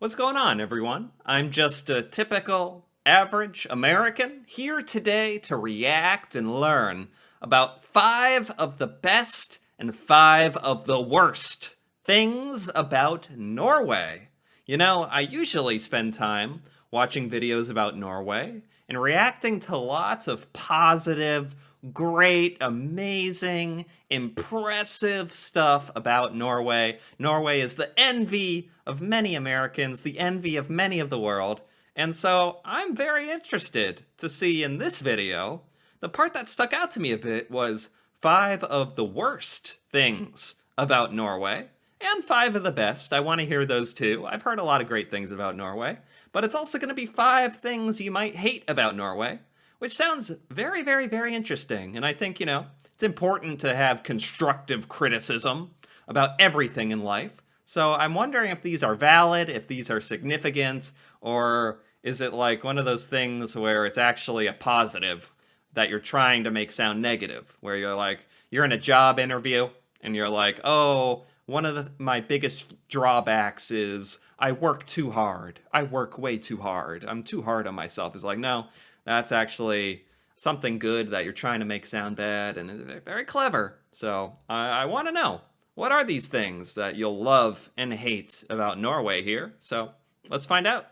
What's going on, everyone? I'm just a typical, average American here today to react and learn about 5 of the best and 5 of the worst things about Norway. I usually spend time watching videos about Norway and reacting to lots of positive, great, amazing, impressive stuff about Norway. Norway is the envy of many Americans, the envy of many of the world. And so I'm very interested to see in this video, the part that stuck out to me a bit was 5 of the worst things about Norway and 5 of the best. I want to hear those too. I've heard a lot of great things about Norway, but it's also going to be 5 things you might hate about Norway, which sounds very, very, very interesting. And I think, it's important to have constructive criticism about everything in life. So I'm wondering if these are valid, if these are significant, or is it like one of those things where it's actually a positive that you're trying to make sound negative, where you're in a job interview and you're like, oh, one of my biggest drawbacks is I work too hard. I work way too hard. I'm too hard on myself. It's like, no, that's actually something good that you're trying to make sound bad, and it's very clever. So I want to know, what are these things that you'll love and hate about Norway here? So let's find out.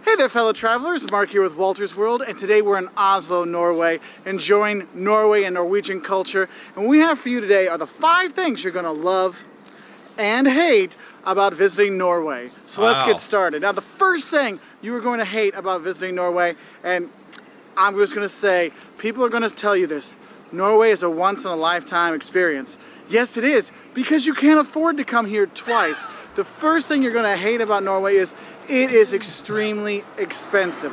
Hey there, fellow travelers. Mark here with Walter's World, and today we're in Oslo, Norway, enjoying Norway and Norwegian culture. And what we have for you today are the 5 things you're going to love and hate about visiting Norway. So let's get started. Now, the first thing you are going to hate about visiting Norway, and I'm just going to say, people are going to tell you this, Norway is a once-in-a-lifetime experience. Yes, it is, because you can't afford to come here twice. The first thing you're going to hate about Norway is it is extremely expensive.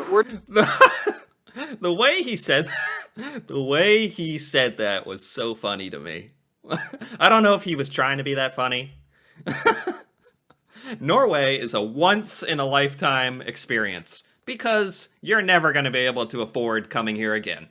The way he said that was so funny to me. I don't know if he was trying to be that funny. Norway is a once-in-a-lifetime experience because you're never going to be able to afford coming here again.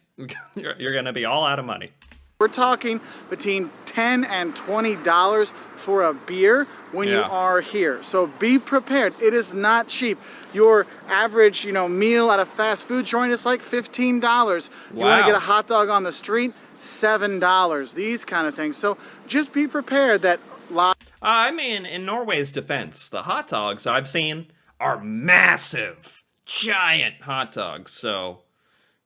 You're going to be all out of money. We're talking between $10 and $20 for a beer when you are here. So be prepared. It is not cheap. Your average, meal at a fast food joint is like $15. You want to get a hot dog on the street, $7. These kind of things. So just be prepared that in Norway's defense, the hot dogs I've seen are massive, giant hot dogs. So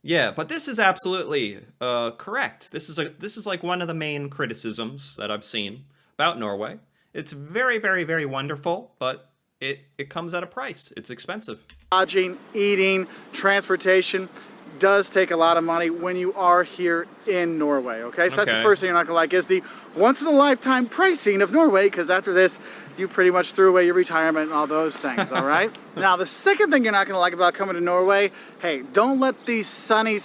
yeah, but this is absolutely correct. This is like one of the main criticisms that I've seen about Norway. It's very, very, very wonderful, but it comes at a price. It's expensive. Lodging, eating, transportation does take a lot of money when you are here in Norway, okay? So that's the first thing you're not gonna like, is the once-in-a-lifetime pricing of Norway, because after this, you pretty much threw away your retirement and all those things, all right? Now, the second thing you're not gonna like about coming to Norway, hey, don't let these sunny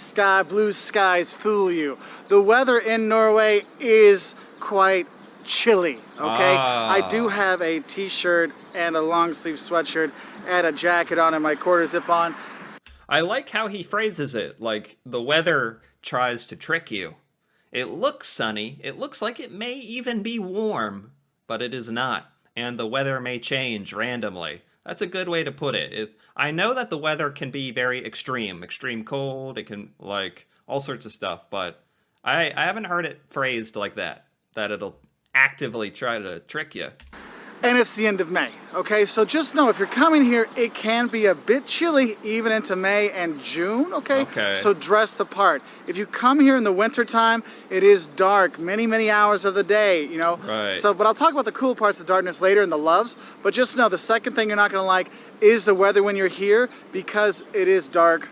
blue skies fool you. The weather in Norway is quite chilly, okay? I do have a t-shirt and a long sleeve sweatshirt and a jacket on and my quarter zip on. I like how he phrases it, like the weather tries to trick you. It looks sunny, it looks like it may even be warm, but it is not, and the weather may change randomly. That's a good way to put it. I know that the weather can be very extreme cold, it can, like, all sorts of stuff, but I haven't heard it phrased like that it'll actively try to trick you. And it's the end of May, okay? So just know if you're coming here, it can be a bit chilly even into May and June, okay? So dress the part. If you come here in the winter time, it is dark many, many hours of the day, Right. So, but I'll talk about the cool parts of darkness later and the loves, but just know the second thing you're not gonna like is the weather when you're here, because it is dark.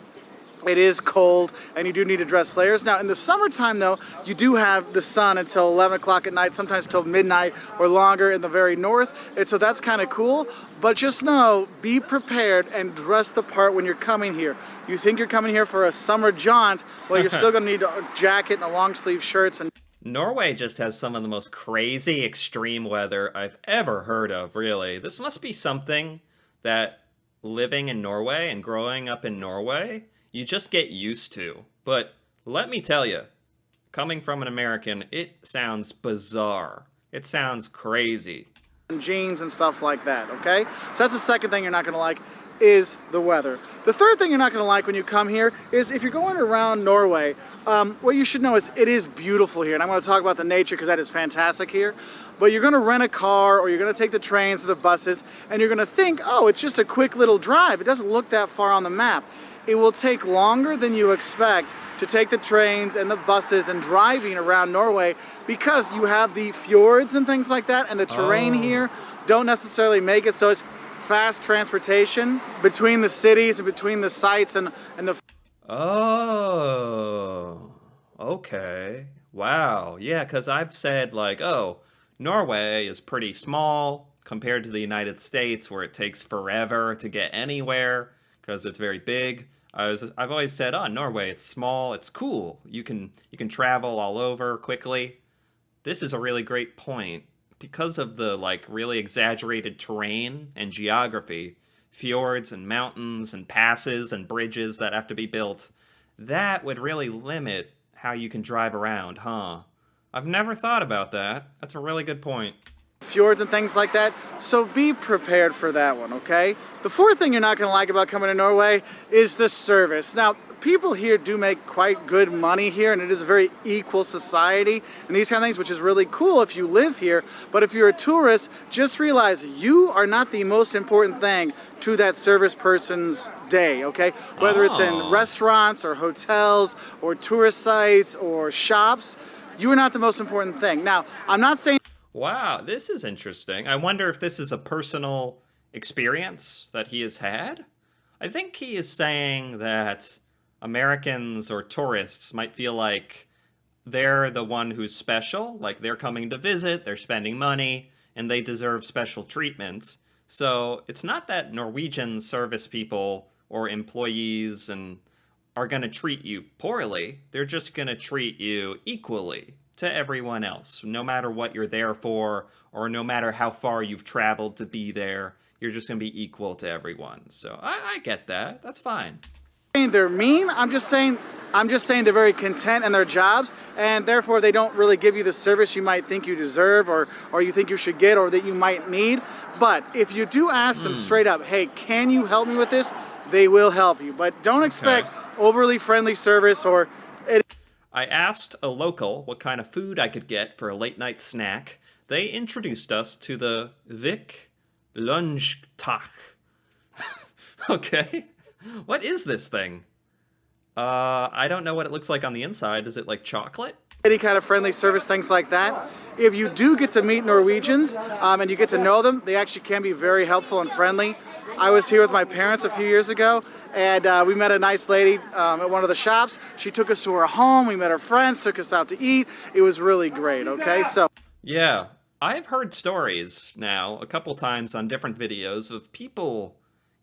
It is cold, and you do need to dress layers. Now, in the summertime, though, you do have the sun until 11 o'clock at night, sometimes till midnight or longer in the very north, and so that's kind of cool. But just know, be prepared and dress the part when you're coming here. You think you're coming here for a summer jaunt, well, you're still going to need a jacket and a long sleeve shirts. And Norway just has some of the most crazy extreme weather I've ever heard of, really. This must be something that living in Norway and growing up in Norway, you just get used to. But let me tell you, coming from an American, it sounds bizarre. It sounds crazy. and jeans and stuff like that, okay? So that's the second thing you're not gonna like, is the weather. The third thing you're not gonna like when you come here is if you're going around Norway, what you should know is it is beautiful here, and I'm gonna talk about the nature because that is fantastic here. But you're gonna rent a car or you're gonna take the trains or the buses, and you're gonna think, oh, it's just a quick little drive. It doesn't look that far on the map. It will take longer than you expect to take the trains and the buses and driving around Norway because you have the fjords and things like that, and the terrain here don't necessarily make it so it's fast transportation between the cities and between the sites and the. Oh, okay. Wow. Yeah, because I've said, like, oh, Norway is pretty small compared to the United States, where it takes forever to get anywhere because it's very big. I've always said, oh, Norway, it's small, it's cool. You can travel all over quickly. This is a really great point. Because of the like really exaggerated terrain and geography, fjords and mountains and passes and bridges that have to be built, that would really limit how you can drive around, huh? I've never thought about that. That's a really good point. Fjords and things like that, so be prepared for that one, okay? The fourth thing you're not going to like about coming to Norway is the service. Now, people here do make quite good money here, and it is a very equal society and these kind of things, which is really cool if you live here. But if you're a tourist, just realize you are not the most important thing to that service person's day, okay? Whether it's in restaurants or hotels or tourist sites or shops, you are not the most important thing. Now, I'm not saying. Wow, this is interesting. I wonder if this is a personal experience that he has had. I think he is saying that Americans or tourists might feel like they're the one who's special, like they're coming to visit, they're spending money, and they deserve special treatment. So it's not that Norwegian service people or employees are going to treat you poorly. They're just going to treat you equally to everyone else, no matter what you're there for, or no matter how far you've traveled to be there. You're just going to be equal to everyone. So I get that. That's fine. They're mean. I'm just saying they're very content in their jobs, and therefore they don't really give you the service you might think you deserve or you think you should get or that you might need. But if you do ask them straight up, hey, can you help me with this? They will help you. But don't expect overly friendly service or. I asked a local what kind of food I could get for a late night snack. They introduced us to the Vik Lunchtag. Okay. What is this thing? I don't know what it looks like on the inside. Is it like chocolate? Any kind of friendly service, things like that. If you do get to meet Norwegians and you get to know them, they actually can be very helpful and friendly. I was here with my parents a few years ago, and we met a nice lady at one of the shops. She took us to her home. We met her friends, took us out to eat. It was really great, okay? So. Yeah, I've heard stories now a couple times on different videos of people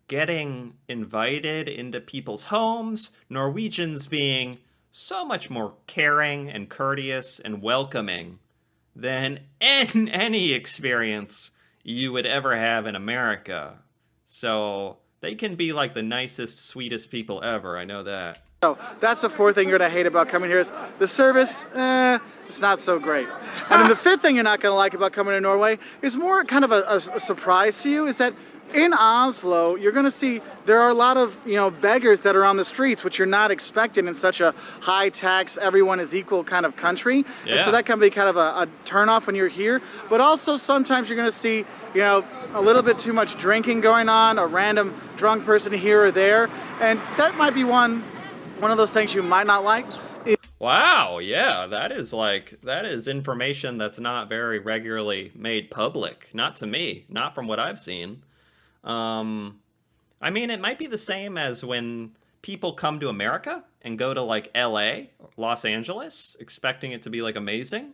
getting invited into people's homes, Norwegians being so much more caring and courteous and welcoming than any experience you would ever have in America. So they can be like the nicest, sweetest people ever, I know that. So that's the fourth thing you're going to hate about coming here is the service, it's not so great. And then the fifth thing you're not going to like about coming to Norway is more kind of a surprise to you, is that in Oslo, you're going to see there are a lot of, beggars that are on the streets, which you're not expecting in such a high tax, everyone is equal kind of country. Yeah. And so that can be kind of a turnoff when you're here. But also sometimes you're going to see, a little bit too much drinking going on, a random drunk person here or there. And that might be one of those things you might not like. Wow, yeah, that is information that's not very regularly made public. Not to me, not from what I've seen. I mean, it might be the same as when people come to America and go to like LA, Los Angeles, expecting it to be like amazing,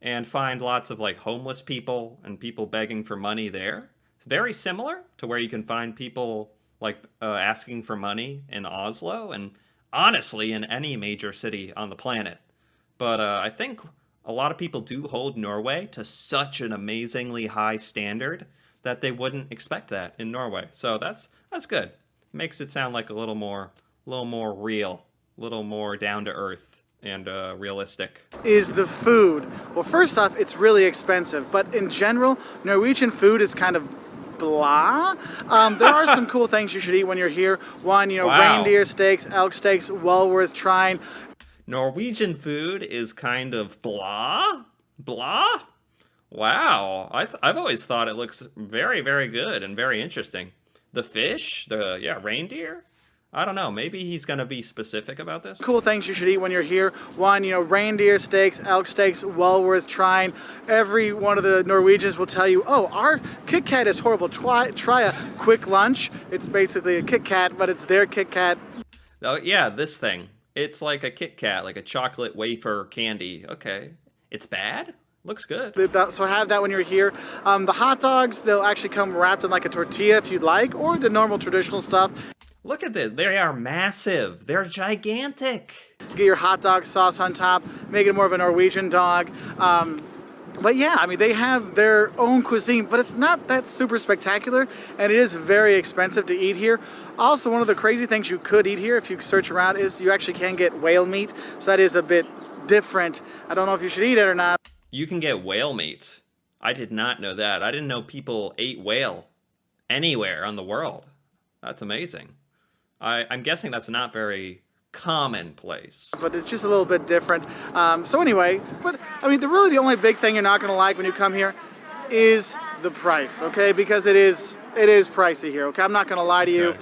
and find lots of like homeless people and people begging for money there. It's very similar to where you can find people like asking for money in Oslo and honestly in any major city on the planet. But I think a lot of people do hold Norway to such an amazingly high standard that they wouldn't expect that in Norway. So that's good. Makes it sound like a little more real, a little more down to earth. realistic. Is the food. Well, first off, it's really expensive, but in general, Norwegian food is kind of blah. There are some cool things you should eat when you're here. One, Wow. reindeer steaks, elk steaks, well worth trying. Norwegian food is kind of blah? Blah? Wow. I've always thought it looks very, very good and very interesting. The fish, reindeer? I don't know. Maybe he's going to be specific about this. Cool things you should eat when you're here. One, reindeer steaks, elk steaks, well worth trying. Every one of the Norwegians will tell you, oh, our Kit Kat is horrible. Try a quick lunch. It's basically a Kit Kat, but it's their Kit Kat. Oh, yeah, this thing. It's like a Kit Kat, like a chocolate wafer candy. Okay. It's bad? Looks good. So have that when you're here. The hot dogs, they'll actually come wrapped in like a tortilla if you'd like, or the normal traditional stuff. Look at this. They are massive. They're gigantic. Get your hot dog sauce on top, make it more of a Norwegian dog. But yeah, I mean, they have their own cuisine, but it's not that super spectacular, and it is very expensive to eat here. Also, one of the crazy things you could eat here, if you search around, is you actually can get whale meat, so that is a bit different. I don't know if you should eat it or not. You can get whale meat. I did not know that. I didn't know people ate whale anywhere on the world. That's amazing. I'm guessing that's not very commonplace. But it's just a little bit different. So anyway, but I mean, the only big thing you're not going to like when you come here is the price, okay? Because it is pricey here, okay? I'm not going to lie to you. Okay.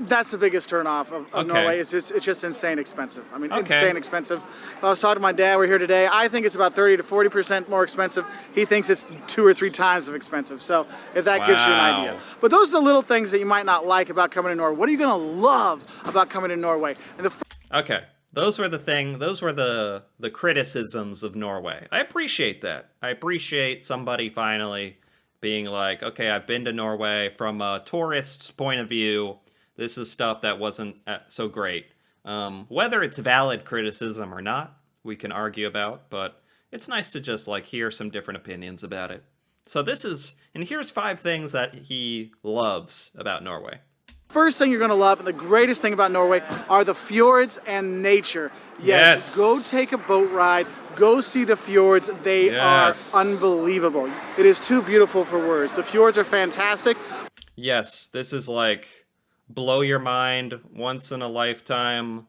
That's the biggest turnoff of Okay. Norway. It's just insane expensive. I mean, Okay. insane expensive. I was talking to my dad. We're here today. I think it's about 30 to 40% more expensive. He thinks it's 2 or 3 times of expensive. So if that gives you an Wow. idea. But those are the little things that you might not like about coming to Norway. What are you going to love about coming to Norway? And the Okay. Those were the criticisms of Norway. I appreciate that. I appreciate somebody finally being like, okay, I've been to Norway from a tourist's point of view. This is stuff that wasn't so great. Whether it's valid criticism or not, we can argue about, but it's nice to just like hear some different opinions about it. So here's 5 things that he loves about Norway. first thing you're going to love, and the greatest thing about Norway, are the fjords and nature. Yes. Go take a boat ride. Go see the fjords. They Yes. are unbelievable. It is too beautiful for words. The fjords are fantastic. Yes, this is like blow your mind, once in a lifetime,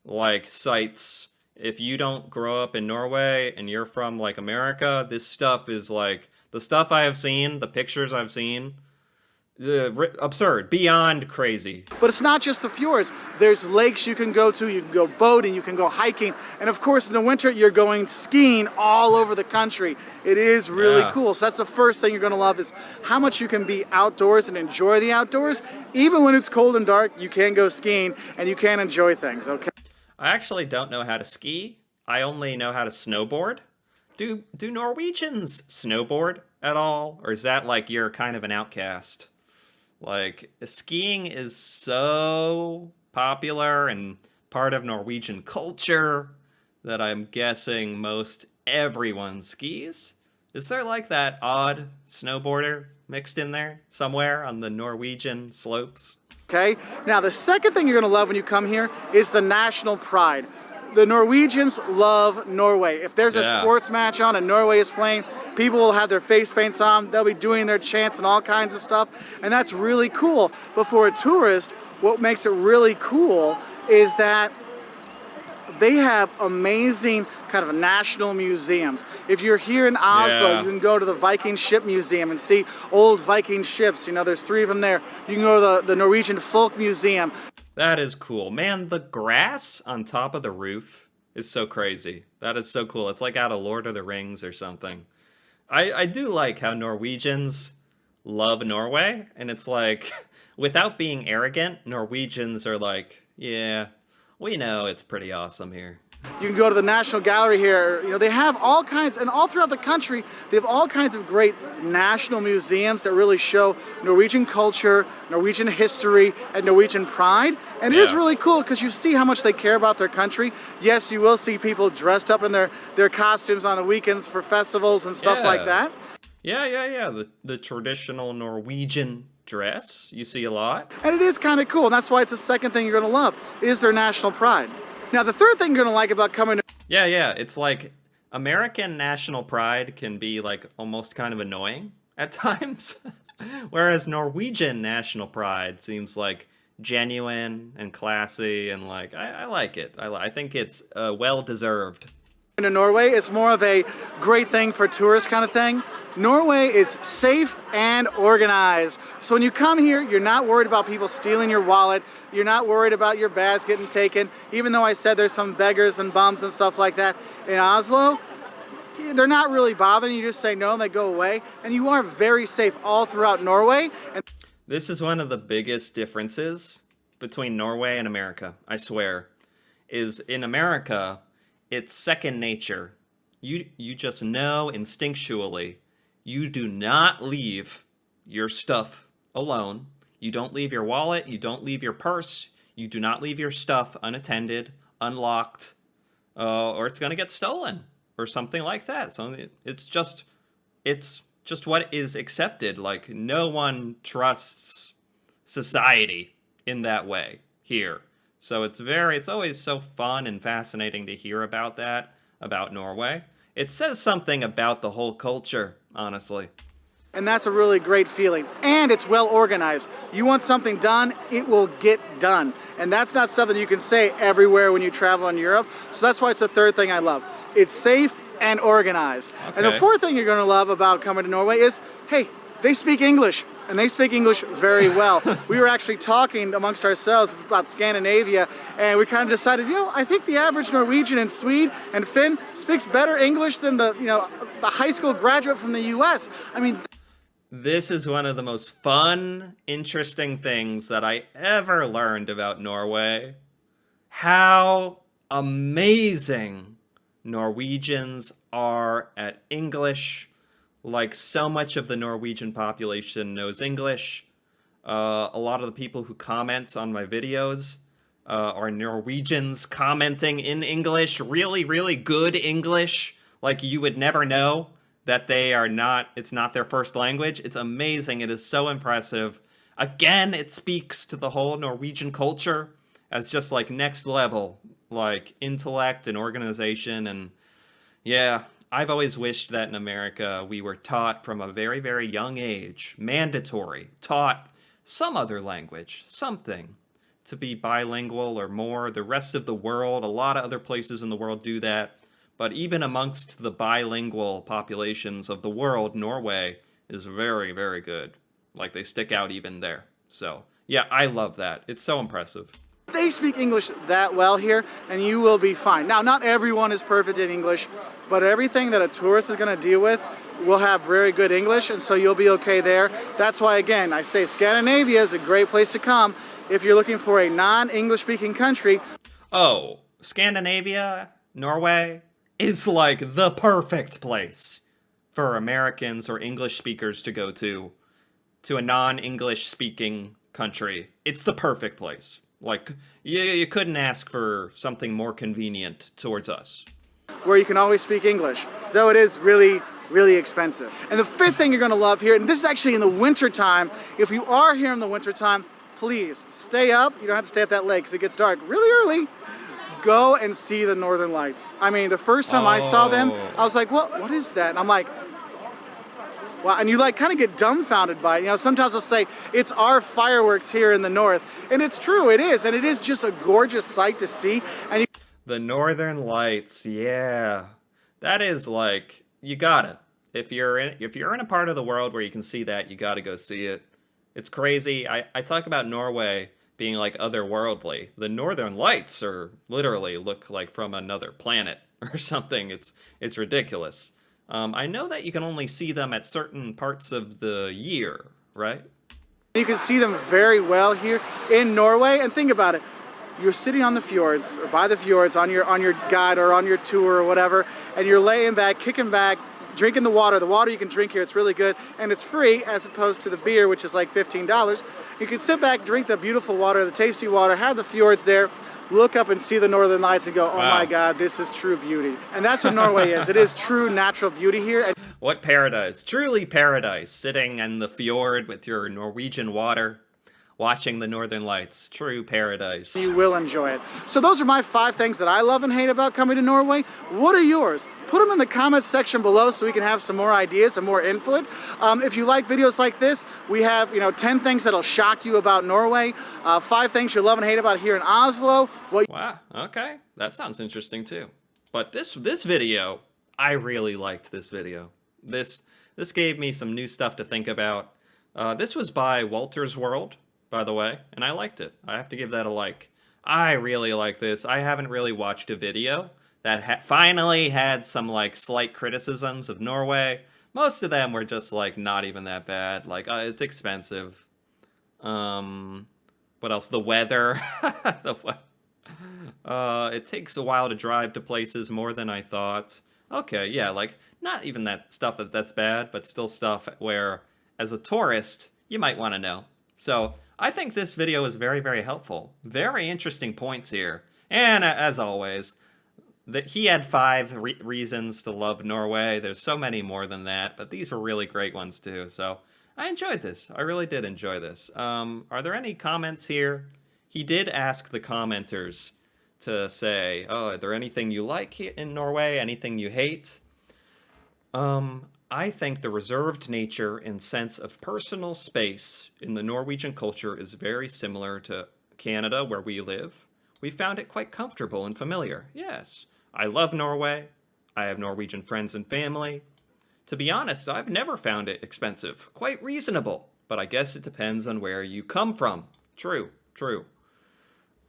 like sights. If you don't grow up in Norway and you're from like America, this stuff is like the stuff I have seen, the pictures I've seen, absurd, beyond crazy. But it's not just the fjords. There's lakes you can go to. You can go boating. You can go hiking. And of course, in the winter, you're going skiing all over the country. It is really Yeah. cool. So that's the first thing you're going to love is how much you can be outdoors and enjoy the outdoors. Even when it's cold and dark, you can go skiing and you can enjoy things, okay? I actually don't know how to ski. I only know how to snowboard. Do Norwegians snowboard at all? Or is that like you're kind of an outcast? Like, skiing is so popular and part of Norwegian culture that I'm guessing most everyone skis. Is there like that odd snowboarder mixed in there somewhere on the Norwegian slopes? Okay? Now, the second thing you're going to love when you come here is the national pride. The Norwegians love Norway. If there's a Yeah. sports match on and Norway is playing, people will have their face paints on. They'll be doing their chants and all kinds of stuff. And that's really cool. But for a tourist, what makes it really cool is that they have amazing kind of national museums. If you're here in Oslo, Yeah. you can go to the Viking Ship Museum and see old Viking ships. You know, there's 3 of them there. You can go to the Norwegian Folk Museum. That is cool. Man, the grass on top of the roof is so crazy. That is so cool. It's like out of Lord of the Rings or something. I do like how Norwegians love Norway, and it's like, without being arrogant, Norwegians are like, yeah, we know it's pretty awesome here. You can go to the National Gallery here. You know, they have all kinds, and all throughout the country, they have all kinds of great national museums that really show Norwegian culture, Norwegian history, and Norwegian pride. And it is Yeah. really cool because you see how much they care about their country. Yes, you will see people dressed up in their costumes on the weekends for festivals and stuff like Yeah. that. Yeah. The traditional Norwegian dress you see a lot. And it is kind of cool, and that's why it's the second thing you're going to love, is their national pride. Now, the third thing you're gonna like about coming to Yeah. It's like American national pride can be like almost kind of annoying at times, whereas Norwegian national pride seems like genuine and classy, and like I like it. I think it's well deserved. Norway, it's more of a great thing for tourists kind of thing. Norway is safe and organized. So when you come here, you're not worried about people stealing your wallet. You're not worried about your bags getting taken. Even though I said there's some beggars and bums and stuff like that in Oslo, they're not really bothering you. Just say no and they go away. And you are very safe all throughout Norway. And This is one of the biggest differences between Norway and America, I swear, is in America, it's second nature. You just know instinctually you do not leave your stuff alone. You don't leave your wallet, you don't leave your purse, you do not leave your stuff unattended, unlocked, or it's going to get stolen or something like that. So it's just what is accepted. Like, no one trusts society in that way here. So it's always so fun and fascinating to hear about that, about Norway. It says something about the whole culture, honestly. And that's a really great feeling. And it's well organized. You want something done, it will get done. And that's not something you can say everywhere when you travel in Europe. So that's why it's the third thing I love. It's safe and organized. Okay. And the fourth thing you're going to love about coming to Norway is, hey, they speak English. And they speak English very well. We were actually talking amongst ourselves about Scandinavia, and we kind of decided, I think the average Norwegian and Swede and Finn speaks better English than the high school graduate from the U.S. I mean, this is one of the most fun, interesting things that I ever learned about Norway. How amazing Norwegians are at English. Like, so much of the Norwegian population knows English. A lot of the people who comment on my videos are Norwegians commenting in English. Really, really good English. Like, you would never know that it's not their first language. It's amazing. It is so impressive. Again, it speaks to the whole Norwegian culture as just like next level, like intellect and organization. And yeah, I've always wished that in America we were taught from a very, very young age, taught some other language, something, to be bilingual or more. The rest of the world, a lot of other places in the world do that. But even amongst the bilingual populations of the world, Norway is very, very good. Like, they stick out even there. So, yeah, I love that. It's so impressive. they speak English that well here, and you will be fine. Now, not everyone is perfect in English, but everything that a tourist is going to deal with will have very good English, and so you'll be okay there. That's why, again, I say Scandinavia is a great place to come if you're looking for a non-English speaking country. Oh, Scandinavia, Norway, is like the perfect place for Americans or English speakers to go to a non-English speaking country. It's the perfect place. Like, you couldn't ask for something more convenient towards us. Where you can always speak English, though it is really, really expensive. And the fifth thing you're going to love here, and this is actually in the winter time, if you are here in the winter time, please stay up. You don't have to stay up that late because it gets dark really early. Go and see the Northern Lights. I mean, the first time I saw them, I was like, what is that? And I'm like, wow, and you like kind of get dumbfounded by it. You know, sometimes they'll say, it's our fireworks here in the north. And it's true, it is. And it is just a gorgeous sight to see. And the Northern Lights, yeah. That is like, you gotta. If you're in a part of the world where you can see that, you gotta go see it. It's crazy. I talk about Norway being like otherworldly. The Northern Lights are literally look like from another planet or something. It's ridiculous. I know that you can only see them at certain parts of the year, right? you can see them very well here in Norway. And think about it. You're sitting on the fjords or by the fjords on your guide or on your tour or whatever, and you're laying back, kicking back, drinking the water. The water you can drink here, it's really good, and it's free as opposed to the beer, which is like $15. You can sit back, drink the beautiful water, the tasty water, have the fjords there, look up and see the Northern Lights and go, oh Wow. my God, this is true beauty. And that's what Norway is. It is true natural beauty here. And What paradise. Truly paradise. Sitting in the fjord with your Norwegian water. watching the Northern Lights. True paradise. You will enjoy it. So those are my 5 things that I love and hate about coming to Norway. What are yours? Put them in the comments section below so we can have some more ideas and more input. If you like videos like this, we have 10 things that'll shock you about Norway, 5 things you love and hate about here in Oslo. Wow, okay. That sounds interesting too. But this video, I really liked this video. This gave me some new stuff to think about. This was by Walter's World, by the way, and I liked it. I have to give that a like. I really like this. I haven't really watched a video that finally had some like slight criticisms of Norway. Most of them were just like not even that bad. Like it's expensive. What else? The weather. It takes a while to drive to places, more than I thought. Okay, yeah, like not even that stuff that's bad, but still stuff where as a tourist you might want to know. So I think this video is very, very helpful. Very interesting points here. And as always, that he had 5 reasons to love Norway. There's so many more than that, but these were really great ones too. So I enjoyed this. I really did enjoy this. Are there any comments here? He did ask the commenters to say, oh, are there anything you like in Norway? Anything you hate? I think the reserved nature and sense of personal space in the Norwegian culture is very similar to Canada, where we live. We found it quite comfortable and familiar. Yes, I love Norway. I have Norwegian friends and family. To be honest, I've never found it expensive. Quite reasonable, but I guess it depends on where you come from. True, true.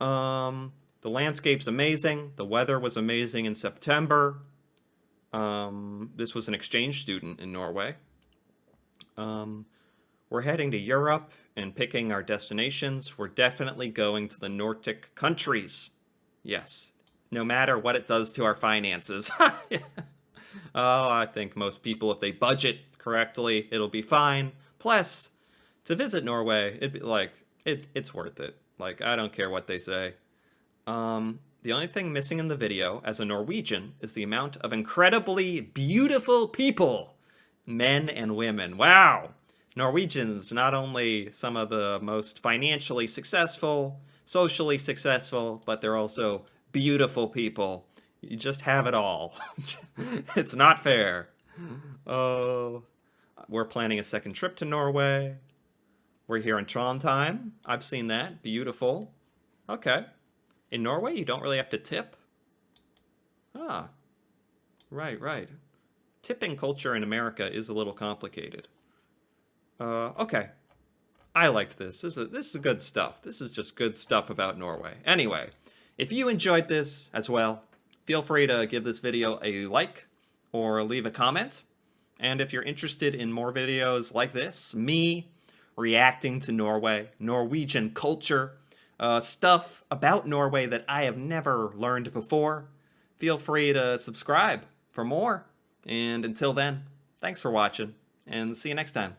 The landscape's amazing. The weather was amazing in September. This was an exchange student in Norway. We're heading to Europe and picking our destinations. We're definitely going to the Nordic countries. Yes, no matter what it does to our finances. Oh, I think most people, if they budget correctly, it'll be fine. Plus, to visit Norway, it'd be like, it's worth it. Like, I don't care what they say. The only thing missing in the video, as a Norwegian, is the amount of incredibly beautiful people. Men and women. Wow! Norwegians, not only some of the most financially successful, socially successful, but they're also beautiful people. You just have it all. It's not fair. Oh, we're planning a second trip to Norway. We're here in Trondheim. I've seen that. Beautiful. Okay. In Norway, you don't really have to tip? Ah. Right, right. Tipping culture in America is a little complicated. Okay. I liked this. This is good stuff. This is just good stuff about Norway. Anyway, if you enjoyed this as well, feel free to give this video a like or leave a comment. And if you're interested in more videos like this, me reacting to Norway, Norwegian culture, stuff about Norway that I have never learned before, feel free to subscribe for more. And until then, thanks for watching, and see you next time.